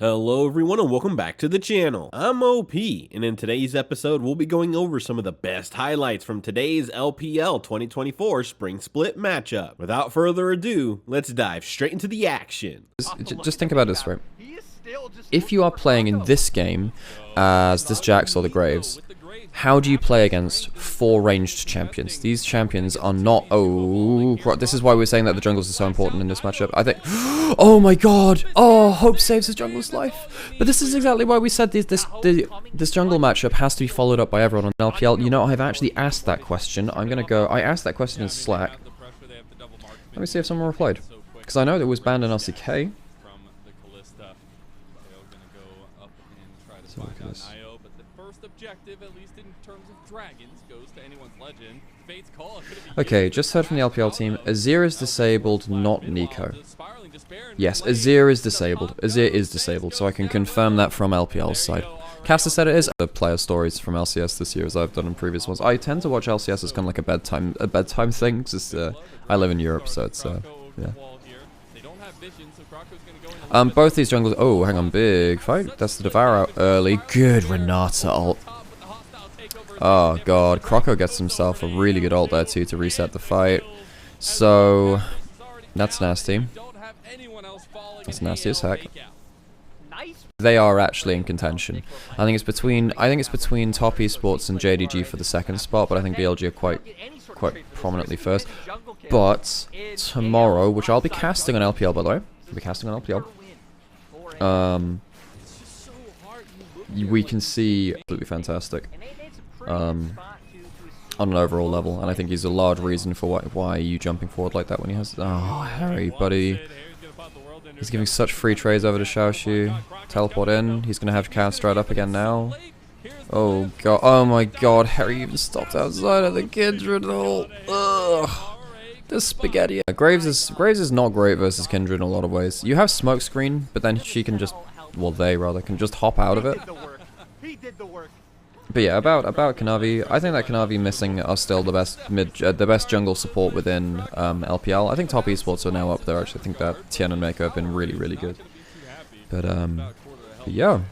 Hello everyone and welcome back to the channel. I'm OP, and in today's episode we'll be going over some of the best highlights from today's LPL 2024 Spring Split matchup. Without further ado, let's dive straight into the action. Just think about this, right? If you are playing in this game as this Jax or the Graves, how do you play against 4 ranged champions? These champions are not... Oh, this is why we're saying that the jungles are so important in this matchup. I think... Oh my god! Oh, Hope saves his jungle's life. But this is exactly why we said this jungle matchup has to be followed up by everyone on LPL. You know, I've actually asked that question. I'm gonna go... I asked that question in Slack. Let me see if someone replied. Because I know that it was banned in LCK. So look at this. Objective, at least in terms of dragons, goes to anyone's legend. Fate's call. Okay, just heard from the LPL team. Azir is disabled, not Nico. Yes, Azir is disabled. Azir is disabled, so I can confirm that from LPL's side. Caster said it is. The player stories from LCS this year, as I've done in previous ones. I tend to watch LCS as kind of like a bedtime thing. Just I live in Europe, so it's yeah. Both these jungles. Oh, hang on, big fight. That's the Devour out early. Good Renata ult. Oh god, Croco gets himself a really good ult there too to reset the fight. So that's nasty. That's nasty as heck. They are actually in contention. I think it's between top esports and JDG for the second spot, but I think BLG are quite prominently first. But tomorrow, which I'll be casting on LPL by the way, I'll be casting on LPL. We can see absolutely fantastic on an overall level, and I think he's a large reason for why are you jumping forward like that when he has... Oh, Harry, buddy. He's giving such free trades over to Xiaoshu. Teleport in. He's going to have counter straight up again now. Oh, god. Oh, my god. Harry even stopped outside of the Kindred ult. Ugh. The spaghetti. Graves is not great versus Kindred in a lot of ways. You have Smokescreen, but then she can just... Well, they rather can just hop out of it. But yeah, about Kanavi, I think that Kanavi missing are still the best jungle support within LPL. I think top esports are now up there. Actually, I think that Tien and Mako have been really good. But yeah,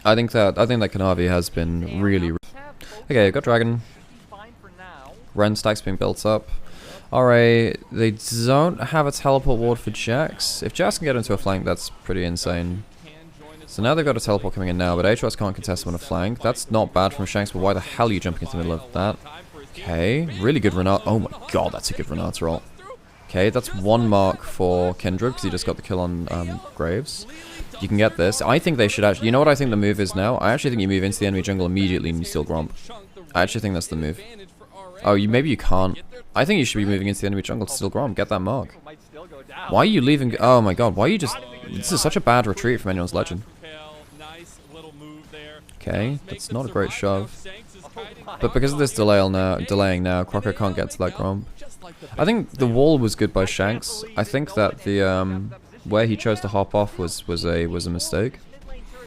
I think that Kanavi has been really. Okay, got Dragon. Ren stack's being built up. Alright, they don't have a teleport ward for Jax. If Jax can get into a flank, that's pretty insane. So now they've got a teleport coming in now, but HOS can't contest them on a flank. That's not bad from Shanks, but why the hell are you jumping into the middle of that? Okay, really good Renata. Oh my god, that's a good Renata ult. Okay, that's 1 mark for Kindred, because he just got the kill on Graves. You can get this. I think they should actually... You know what I think the move is now? I actually think you move into the enemy jungle immediately and you steal Gromp. I actually think that's the move. Oh, maybe you can't. I think you should be moving into the enemy jungle to steal Grom. Get that mark. Why are you leaving? Oh my god, why are you just... This is such a bad retreat from anyone's legend. Okay, that's not a great shove. But because of this delaying now, Croco can't get to that Grom. I think the wall was good by Shanks. I think that the where he chose to hop off was a mistake.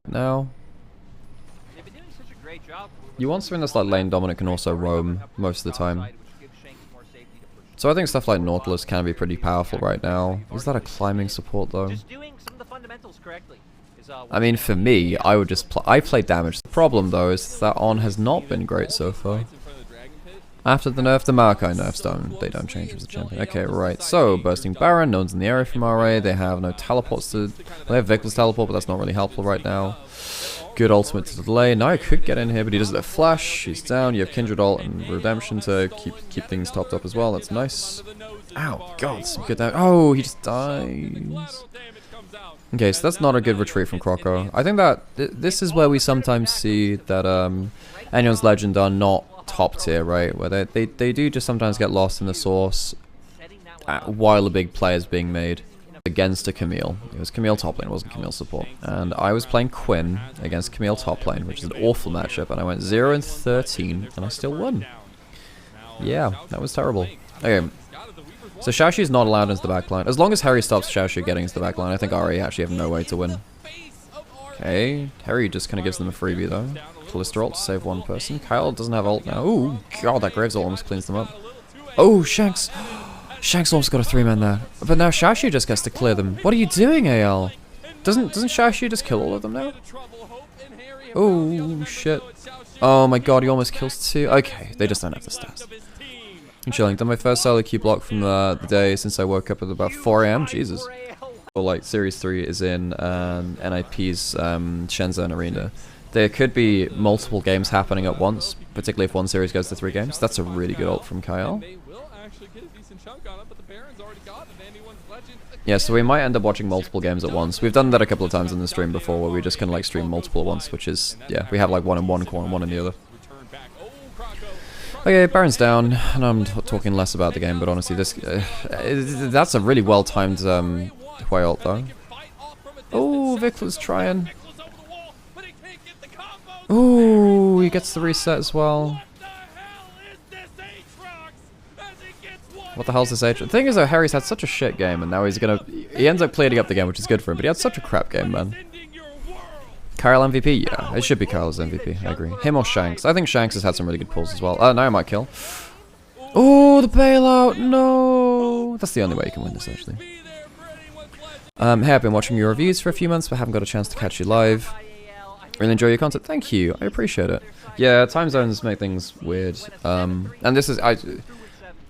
Now, you want something that's like lane dominant can also roam most of the time. So I think stuff like Nautilus can be pretty powerful right now. Is that a climbing support though? I mean, for me, I would just I play damage. The problem though is that On has not been great so far. After the nerf, the Maokai nerfs they don't change as a champion. Okay, right. So bursting Baron, no one's in the area from RA. They have no teleports to. They have Victor's teleport, but that's not really helpful right now. Good ultimate to delay. Now I could get in here, but he does a flash. He's down. You have Kindred ult and Redemption to keep things topped up as well. That's nice. Ow, god, some good damage. Oh, he just dies. Okay, so that's not a good retreat from Croco. I think that this is where we sometimes see that anyone's legend are not top tier, right? Where they do just sometimes get lost in the source while a big play is being made. Against a Camille. It was Camille top lane, it wasn't Camille support. And I was playing Quinn against Camille top lane, which is an awful matchup, and I went 0-13, and I still won. Yeah, that was terrible. Okay, so Xiaoshu is not allowed into the backline. As long as Harry stops Xiaoshu getting into the backline, I think RE actually have no way to win. Okay, Harry just kind of gives them a freebie though. Callista ult to save 1 person. Kyle doesn't have ult now. Ooh, god, that Graves ult almost cleans them up. Oh, Shanks! Shanks almost got a 3-man there. But now Xiaoshu just gets to clear them. What are you doing, AL? Doesn't Xiaoxu just kill all of them now? Oh shit. Oh my god, he almost kills 2. Okay, they just don't have the stats. I'm chilling. Done my first solo queue block from the day since I woke up at about 4 AM. Jesus. Or like Series 3 is in NIP's Shenzhen Arena. There could be multiple games happening at once, particularly if one series goes to 3 games. That's a really good ult from Kyle. Yeah, so we might end up watching multiple games at once. We've done that a couple of times in the stream before, where we just kind of like stream multiple at once, which is, yeah, we have like one in one corner, one in the other. Okay, Baron's down, and I'm talking less about the game, but honestly, this that's a really well-timed Hwei ult, though. Oh, Vikler's trying. Oh, he gets the reset as well. What the hell's this age? The thing is though, Harry's had such a shit game, and now he ends up clearing up the game, which is good for him, but he had such a crap game, man. Kyle MVP? Yeah, it should be Kyle's MVP, I agree. Him or Shanks? I think Shanks has had some really good pulls as well. Now I might kill. Oh, the bailout! No! That's the only way you can win this, actually. Hey, I've been watching your reviews for a few months, but haven't got a chance to catch you live. Really enjoy your content. Thank you, I appreciate it. Yeah, time zones make things weird. And this is...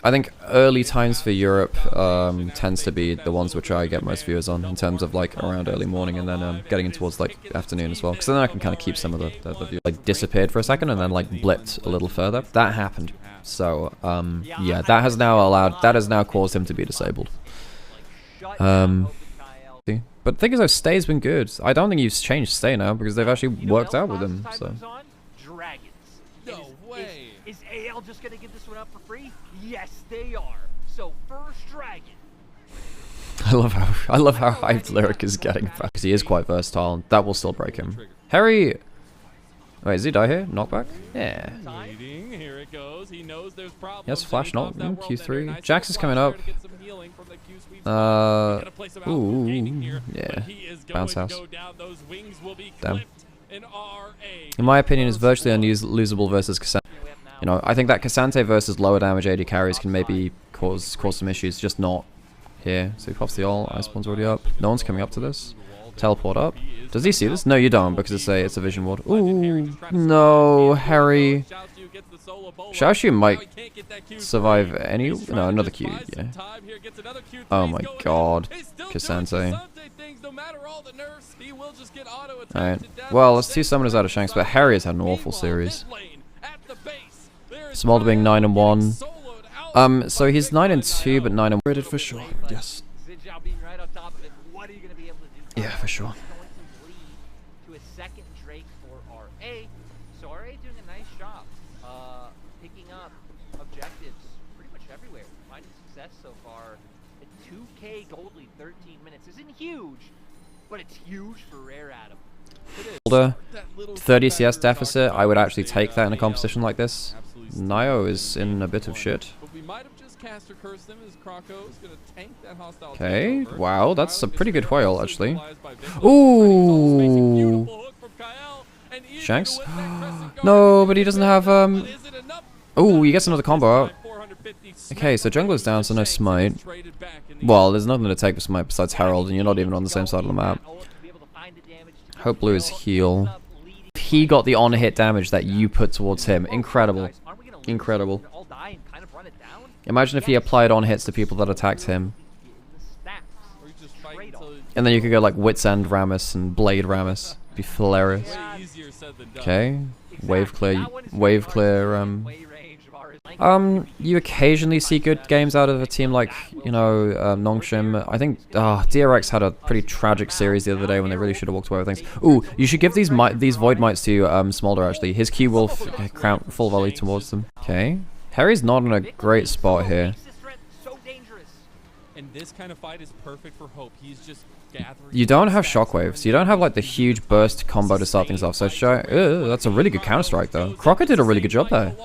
I think early times for Europe tends to be the ones which I get most viewers on, in terms of like around early morning, and then getting in towards like afternoon as well, because then I can kind of keep some of the views. Like disappeared for a second and then like blipped a little further. That happened. So yeah, that has now caused him to be disabled. But the thing is though, Stay's been good. I don't think he's changed Stay now, because they've actually worked out with him, so. No way. Is AL just gonna give this one up for free? Yes, they are. So first dragon. I love how hyped Lyric is getting back, because he is quite versatile. And that will still break him. Harry. Wait, does he die here? Knockback? Yeah. Here it goes. He knows there's problems. Yes, flash knock. Q3. Jax is coming up. Ooh, yeah. Bounce house. Damn. In my opinion, it's virtually unlosable versus Cassandra. You know, I think that Cassandra versus lower damage AD carries can maybe cause some issues, just not here. So he pops the ult. Ice Spawn's already up. No one's coming up to this. Teleport up. Does he see this? No, you don't, because it's a vision ward. Ooh, no, Harry. Xiaoxu might survive any... No, another Q, yeah. Oh my god. Cassandra. Alright. Well, there's 2 summoners out of Shanks, but Harry has had an awful series. Smolder being 9-1. So he's 9-2, but 9-1. Rated for sure, yes. Yeah, for sure. To a second Drake for RA. So RA doing a nice job picking up objectives pretty much everywhere. Finding success so far. A 2K gold lead, 13 minutes isn't huge, but it's huge for Rare Adam. 30 CS deficit, I would actually take that in a competition like this. Nio is in a bit of shit. Okay, wow, that's a pretty good whale, actually. Ooh! Shanks? No, but he doesn't have, Ooh, he gets another combo out. Okay, so jungler's down, so no smite. Well, there's nothing to take for smite besides Herald, and you're not even on the same side of the map. Hope Blue is heal. He got the on-hit damage that you put towards him. Incredible. Incredible. Imagine if he applied on-hits to people that attacked him. And then you could go like Wits End Rammus and Blade Rammus. Be hilarious. Okay. Wave clear, you occasionally see good games out of a team like, you know, Nongshim. I think DRX had a pretty tragic series the other day when they really should have walked away with things. Ooh, you should give these Void Mites to Smolder, actually. His Q will count full volley towards them. Okay. Harry's not in a great spot here. And this kind of fight is perfect for Hope. He's just gathering. You don't have shockwaves. You don't have like the huge burst combo to start things off. So that's a really good counter strike though. Crocker did a really good job there.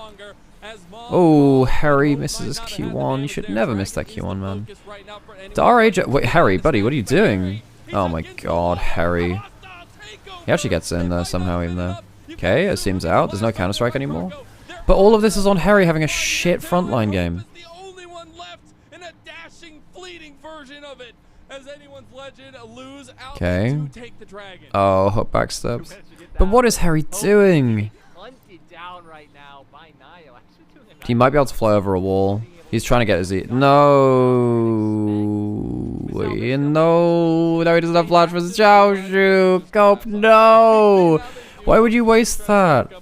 Oh, Harry misses his Q1. You should never miss that Q1, man. The RH... Wait, Harry, buddy, what are you doing? Oh my god, Harry. He actually gets in there somehow, even though... Okay, it seems out. There's no counter-strike anymore. But all of this is on Harry having a shit frontline game. as anyone's legend lose out Okay. to take the dragon. Oh, Hope backsteps. But what is Harry doing? Hunted down right now by Nio. Actually doing a He might be able to fly over a wall. He's trying to get his No, he doesn't have flash for his Xiaoshu. Cope, no. Why would you waste that?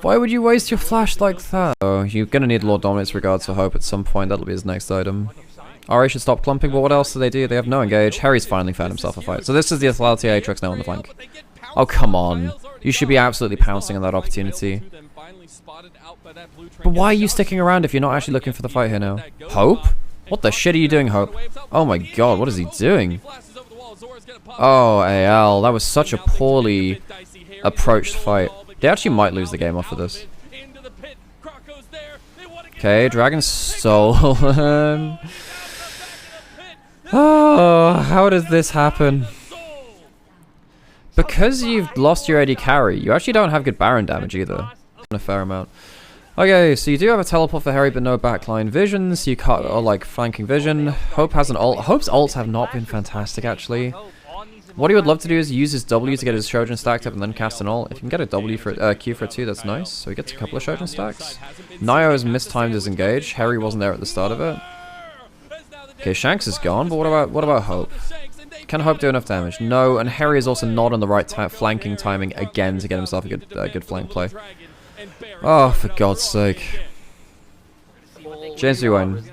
Why would you waste your flash like that? Oh, you're gonna need Lord Dominate's regards to Hope at some point. That'll be his next item. RA should stop clumping, but what else do? They have no engage. Harry's finally found himself a fight. So this is the Lethality Aatrox now on the flank. Oh, come on. You should be absolutely pouncing on that opportunity. But why are you sticking around if you're not actually looking for the fight here now? Hope? What the shit are you doing, Hope? Oh my god, what is he doing? Oh, AL, that was such a poorly approached fight. They actually might lose the game off of this. Okay, Dragon stolen. Oh, how does this happen? Because you've lost your AD carry, you actually don't have good Baron damage either. A fair amount. Okay, so you do have a teleport for Harry, but no backline vision, so you can't, or like flanking vision. Hope has an ult. Hope's ults have not been fantastic, actually. What he would love to do is use his W to get his Shogun stacked up and then cast an ult. If you can get a W for Q for a 2, that's nice. So he gets a couple of Shogun stacks. Nio has mistimed his engage. Harry wasn't there at the start of it. Okay, Shanks is gone, but what about Hope? Can Hope do enough damage? No, and Harry is also not on the right flanking timing again to get himself a good flank play. Oh, for God's sake. James V. Wayne.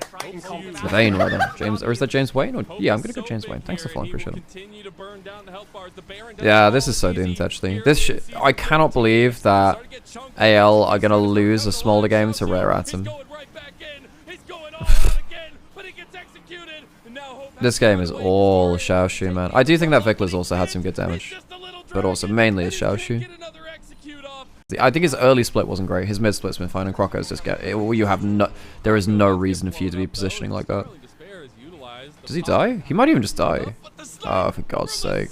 Vayne, rather. James, or is that James Wayne? Or, yeah, I'm gonna go James Wayne. Thanks for following, appreciate it. Yeah, this is so doomed, actually. I cannot believe that AL are gonna lose a Smolder game to Rare Atom. This game is all Xiaoshu, man. I do think that Viklas also had some good damage, but also mainly is Xiaoshu. I think his early split wasn't great. His mid split's been fine, and Crocco's just there is no reason for you to be positioning like that. Does he die? He might even just die. Oh, for God's sake.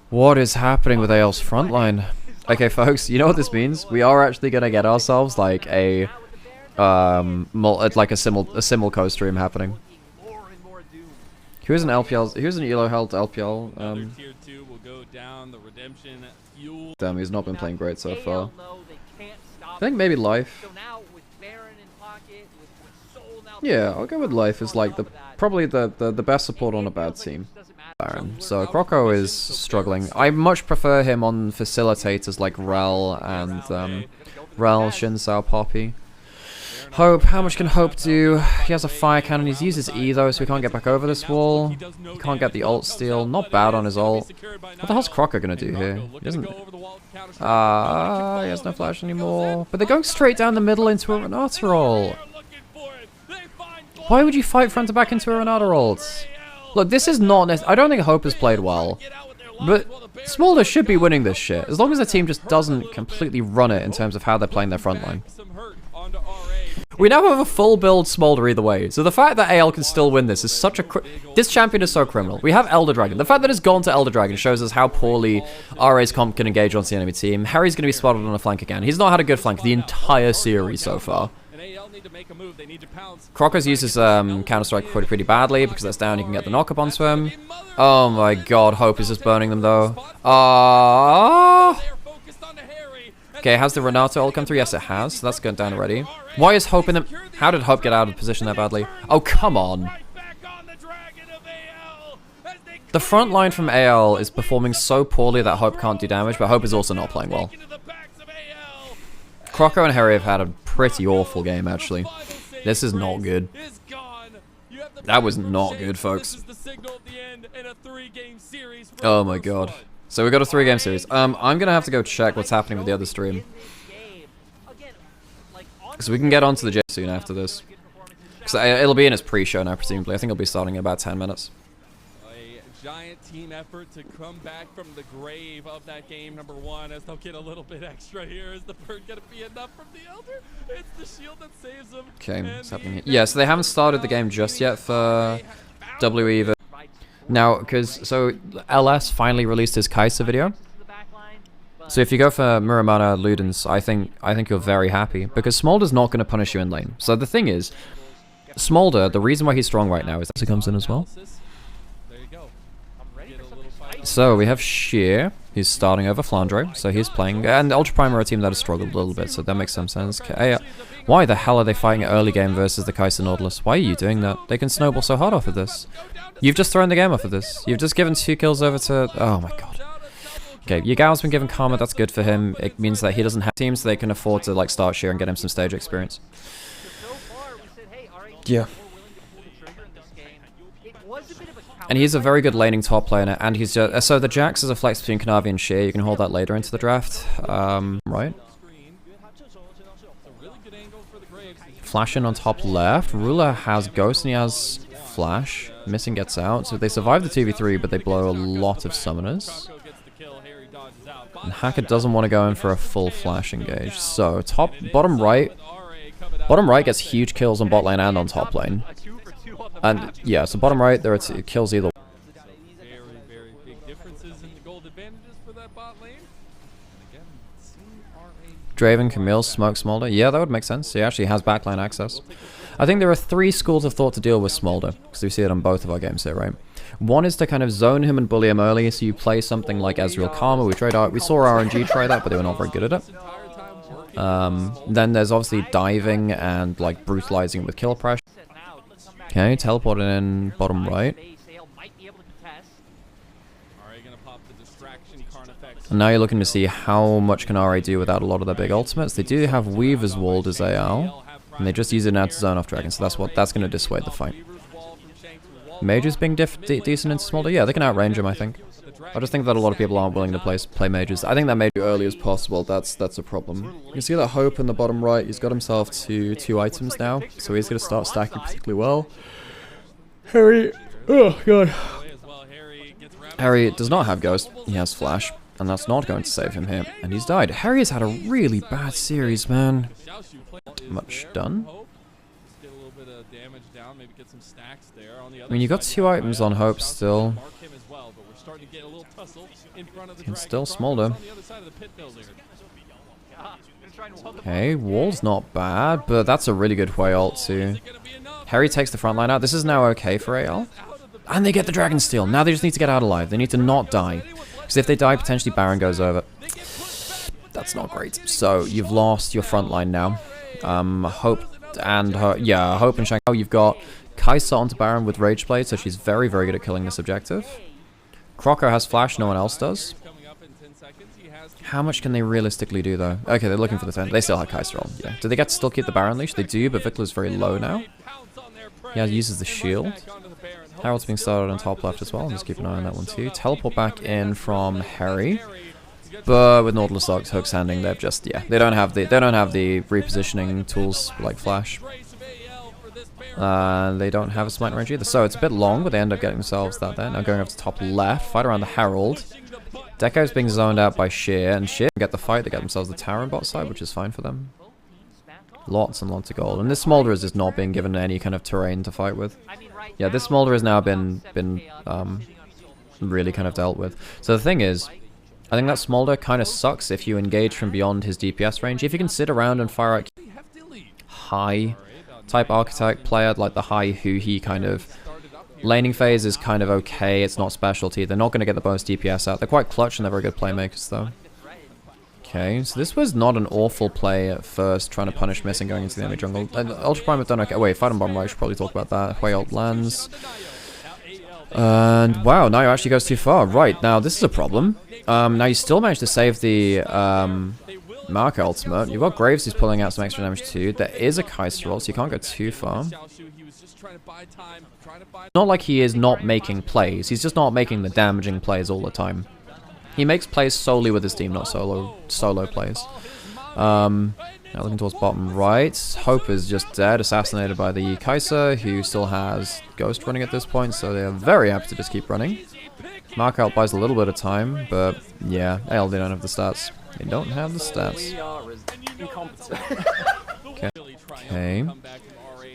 What is happening with AL's frontline? Okay, folks, you know what this means? We are actually gonna get ourselves like a simul co-stream happening. Who's an LPL? Who's an ELO held LPL? Damn, he's not been playing great so far. I think maybe Life. Yeah, I'll go with Life as like probably the best support on a bad team. Baron. So Crocco is struggling. I much prefer him on facilitators like Rel and Shin Sao Poppy. Hope, how much can Hope do? He has a fire cannon, he's used his E though, so he can't get back over this wall. He can't get the ult steal, not bad on his ult. What the hell's Crocco gonna do here? He doesn't... he has no flash anymore. But they're going straight down the middle into a Renata ult. Why would you fight front to back into a Renata ult? Look, this is not... I don't think Hope has played well. But Smolder should be winning this shit, as long as the team just doesn't completely run it in terms of how they're playing their front line. We now have a full build Smolder either way, so the fact that AL can still win this is such a... This champion is so criminal. We have Elder Dragon. The fact that it's gone to Elder Dragon shows us how poorly RA's comp can engage onto the enemy team. Harry's going to be spotted on a flank again. He's not had a good flank the entire series so far. Crocco's uses Counter-Strike pretty badly, because that's down, you can get the knock-up onto him. Oh my god, Hope is just burning them though. Okay, has the Renata ult come through? Yes, it has. So that's gone down already. Why is Hope in the... How did Hope get out of position that badly? Oh, come on. The front line from AL is performing so poorly that Hope can't do damage, but Hope is also not playing well. Crocco and Harry have had a pretty awful game, actually. This is not good. That was not good, folks. Oh my god. So we got a 3-game series. I'm gonna have to go check what's happening with the other stream. So we can get onto the J soon after this. Because it'll be in its pre-show now, presumably. I think it'll be starting in about 10 minutes. A giant team effort to come back from the grave of that game number 1, as they'll get a little bit extra here. Is the bird gonna be enough from the Elder? It's the shield that saves them. Okay, what's happening here? Yeah, so they haven't started the game just yet for WE. Now, so LS finally released his Kai'Sa video. So if you go for Muramana Ludens, I think you're very happy, because Smolder's not going to punish you in lane. So the thing is, Smolder, the reason why he's strong right now is that he comes in as well. So we have Sheer, who's starting over Flandre, so he's playing, and Ultra Prime are a team that has struggled a little bit, so that makes some sense. Why the hell are they fighting early game versus the Kaiser Nautilus? Why are you doing that? They can snowball so hard off of this. You've just thrown the game off of this. You've just given 2 kills over to... Oh my god. Okay, Yagao's been given Karma, that's good for him. It means that he doesn't have teams, so they can afford to like start Sheer and get him some stage experience. Yeah. And he's a very good laning top player, and he's just... So the Jax is a flex between Kanavi and Sheer. You can hold that later into the draft. Right? Flash in on top left. Ruler has Ghost and he has Flash. Missing gets out. So they survive the 2v3, but they blow a lot of summoners. And Hacker doesn't want to go in for a full Flash engage. So bottom right gets huge kills on bot lane and on top lane. And yeah, so bottom right, there are 2 kills either way. Very big differences in the gold advantages for that bot lane. Again, Draven, Camille, Smoke, Smolder. Yeah, that would make sense. He actually has backline access. I think there are 3 schools of thought to deal with Smolder, because we see it on both of our games here, right? One is to kind of zone him and bully him early, so you play something like Ezreal Karma. We saw RNG try that, but they were not very good at it. Then there's obviously diving and like brutalizing with kill pressure. Okay, teleported in bottom right. And now you're looking to see how much can RA do without a lot of their big ultimates. They do have Weaver's Wall as AL, and they just use it now to zone off Dragon, so that's going to dissuade the fight. Mages being decent in Smolder? Yeah, they can outrange him, I think. I just think that a lot of people aren't willing to play mages. I think that mage early as possible, that's a problem. You can see that Hope in the bottom right, he's got himself to 2 items now, so he's going to start stacking particularly well. Harry, oh god. Harry does not have Ghost, he has Flash, and that's not going to save him here, and he's died. Harry has had a really bad series, man. Much done. I mean, you got 2 items on Hope still. Can still Smolder. Okay, Wall's not bad, but that's a really good Hwei ult too. Harry takes the front line out. This is now okay for AL. And they get the Dragon Steel. Now they just need to get out alive. They need to not die. Because if they die, potentially Baron goes over. That's not great. So you've lost your front line now. Hope and Shanghai. You've got Kai'Sa onto Baron with Rage Blade, so she's very, very good at killing this objective. Croco has Flash, no one else does. How much can they realistically do, though? Okay, they're looking for the 10. They still have Kai'Sa on, yeah. Do they get to still keep the Baron leash? They do, but Viktor's very low now. Yeah, uses the shield. Harold's being started on top left as well. Just keep an eye on that one, too. Teleport back in from Harry. But with Nautilus hooks handing, they've just, yeah, they don't have the repositioning tools like Flash. They don't have a smite range either, so it's a bit long, but they end up getting themselves that there. Now going up to top left, fight around the Herald. Deco's being zoned out by Sheer, and Sheer get the fight. They get themselves the tower on bot side, which is fine for them. Lots and lots of gold, and this Smolder is just not being given any kind of terrain to fight with. Yeah, this Smolder has now been really kind of dealt with. So the thing is, I think that Smolder kind of sucks if you engage from beyond his DPS range. If you can sit around and fire out high type architect player, like the high Hu-He kind of laning phase is kind of okay. It's not specialty. They're not going to get the bonus DPS out. They're quite clutch and they're very good playmakers though. Okay, so this was not an awful play at first, trying to punish missing going into the enemy jungle. Ultra Prime have done okay. Wait, fight on bottom right, I should probably talk about that. Hwei ult lands. And wow, now he actually goes too far. Right, now this is a problem. Now you still managed to save the Mark ultimate. You've got Graves who's pulling out some extra damage too. There is a Kai'Sa roll, so you can't go too far. Not like he is not making plays. He's just not making the damaging plays all the time. He makes plays solely with his team, not solo plays. Now looking towards bottom right. Hope is just dead, assassinated by the Kai'Sa, who still has Ghost running at this point, so they are very happy to just keep running. Mark out buys a little bit of time, but yeah, AL, they don't have the stats. They don't have the stats. Okay.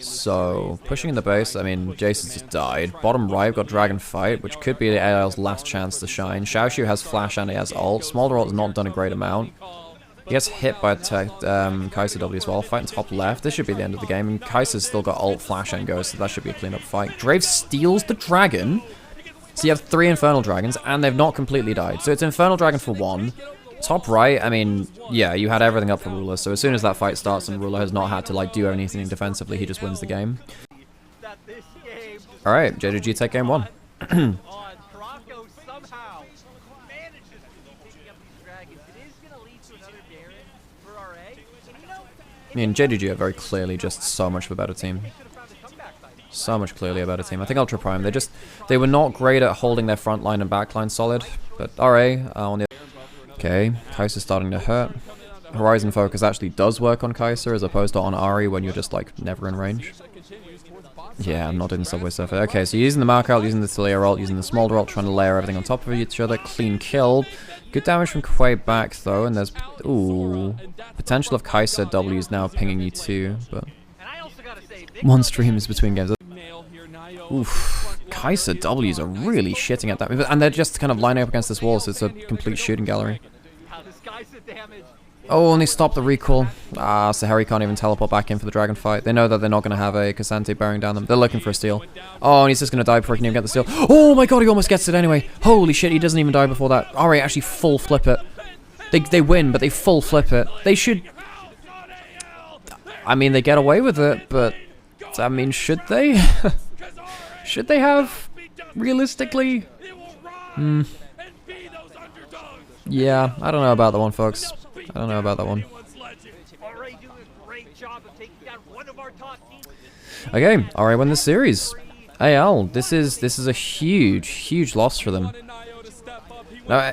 So, pushing in the base, I mean, Jason's just died. Bottom right, we've got Dragon Fight, which could be AL's last chance to shine. Xiaoshu has Flash and he has ult. Smolder ult has not done a great amount. He gets hit by Kai'Sa W as well. Fighting top left. This should be the end of the game. And Kai'Sa's still got ult, Flash, and Ghost, so that should be a clean-up fight. Drave steals the dragon. So you have 3 Infernal Dragons, and they've not completely died. So it's Infernal Dragon for 1. Top right, I mean, yeah, you had everything up for Ruler, so as soon as that fight starts and Ruler has not had to, like, do anything defensively, he just wins the game. Alright, JGG take game 1. I mean, JGG are very clearly just so much of a better team. So much clearly a better team. I think Ultra Prime, they were not great at holding their front line and back line solid, but RA on the... Okay, Kai'Sa's starting to hurt. Horizon Focus actually does work on Kai'Sa as opposed to on Ahri when you're just, like, never in range. Yeah, I'm not doing Subway Surfer. Okay, so using the Mark ult, using the Talia ult, using the Smolder ult, trying to layer everything on top of each other. Clean kill. Good damage from Quay back, though, and there's... Ooh. Potential of Kai'Sa W's now pinging you too, but... One stream is between games. Oof. Kai'Sa W's are really shitting at that. And they're just kind of lining up against this wall, so it's a complete shooting gallery. Oh, and they stopped the recall. Ah, so Harry can't even teleport back in for the dragon fight. They know that they're not going to have a Cassante bearing down them. They're looking for a steal. Oh, and he's just going to die before he can even get the steal. Oh my god, he almost gets it anyway. Holy shit, he doesn't even die before that. Alright, actually full flip it. They win, but they full flip it. They should... I mean, they get away with it, but... I mean, should they? Should they have? Realistically? Yeah, I don't know about that one, folks. I don't know about that one. Okay, alright, win this series. AL, this is a huge loss for them. Now,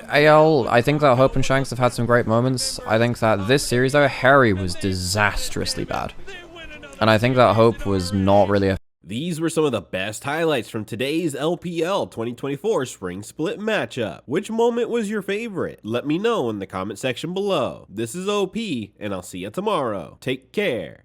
AL, I think that Hope and Shanks have had some great moments. I think that this series, though, Harry was disastrously bad. And I think that Hope was not really a... These were some of the best highlights from today's LPL 2024 Spring Split matchup. Which moment was your favorite? Let me know in the comment section below. This is OP, and I'll see you tomorrow. Take care.